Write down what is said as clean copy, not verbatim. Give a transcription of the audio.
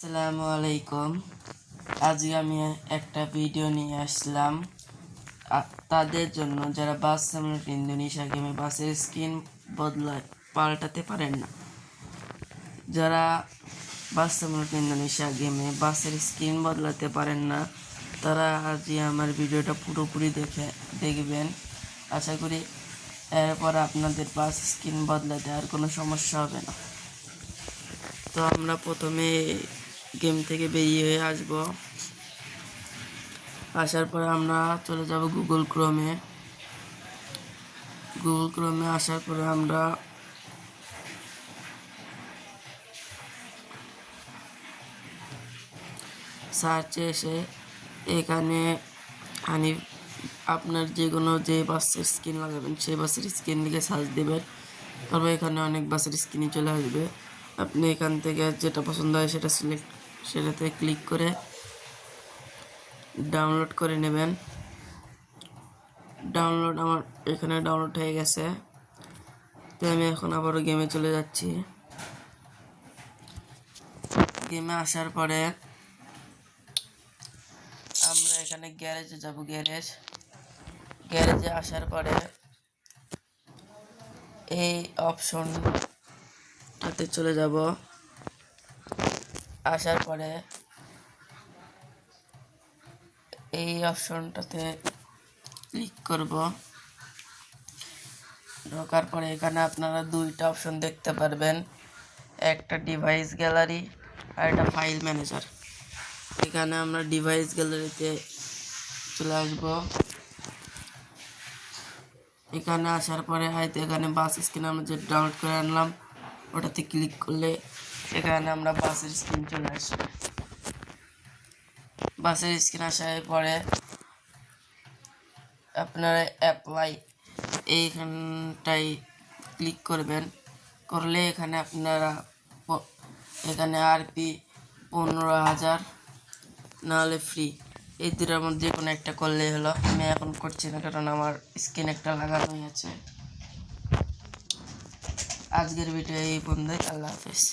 আসসালামু আলাইকুম। আজকে আমি একটা ভিডিও নিয়ে আসলাম তাদের জন্য যারা বাস সিমুলেটর ইন্দোনেশিয়া গেমে বাসের স্ক্রিন পাল্টাতে পারেন না। যারা বাস সিমুলেটর ইন্দোনেশিয়া গেমে বাসের স্ক্রিন বদলাতে পারেন না, তারা আজকে আমার ভিডিওটা পুরোপুরি দেখবেন। আশা করি এরপর আপনাদের বাস স্ক্রিন বদলাতে আর কোনো সমস্যা হবে না। তো আমরা প্রথমে গেম থেকে বেরিয়ে আসব। আসার পরে আমরা চলে যাব গুগল ক্রোমে। আসার পরে আমরা সার্চে এসে এখানে আপনার যে কোনো যে বাসের স্ক্রিন লাগাবেন সেই বাসের স্ক্রিন লিখে সার্চ দেবেন। তারপর এখানে অনেক বাসের স্ক্রিনই চলে আসবে। আপনি এখান থেকে যেটা পছন্দ হয় সেটাতে ক্লিক করে ডাউনলোড করে নেবেন। আমার এখানে ডাউনলোড হয়ে গেছে। তো আমি এখন আবারও গেমে চলে যাচ্ছি। গেমে আসার পরে আমরা এখানে গ্যারেজে যাব। গ্যারেজে আসার পরে এই অপশনটাতে চলে যাব। আসার পরে এই অপশনটাতে ক্লিক করব। ঢোকার পরে এখানে আপনারা দুইটা অপশন দেখতে পারবেন, একটা ডিভাইস গ্যালারি আর একটা ফাইল ম্যানেজার। এখানে আমরা ডিভাইস গ্যালারিতে চলে আসব। এখানে আসার পরে হয়তো এখানে বাস স্ক্রিন আমরা যে ডাউনলোড করে আনলাম ওটাতে ক্লিক করলে এখানে আমরা বাসের স্ক্রিন চলে আসবে। বাসের স্ক্রিন আসার পরে আপনারা অ্যাপ্লাই এইখানটায় ক্লিক করবেন। করলে এখানে আপনারা এখানে আরপি 15,000 নাহলে ফ্রি, এই দুটার মধ্যে কোনো একটা করলেই হলো। আমি এখন করছি না কারণ আমার স্ক্রিন একটা লাগানোই আছে। আজকের ভিডিও এই পর্যন্তই। আল্লাহ হাফেজ।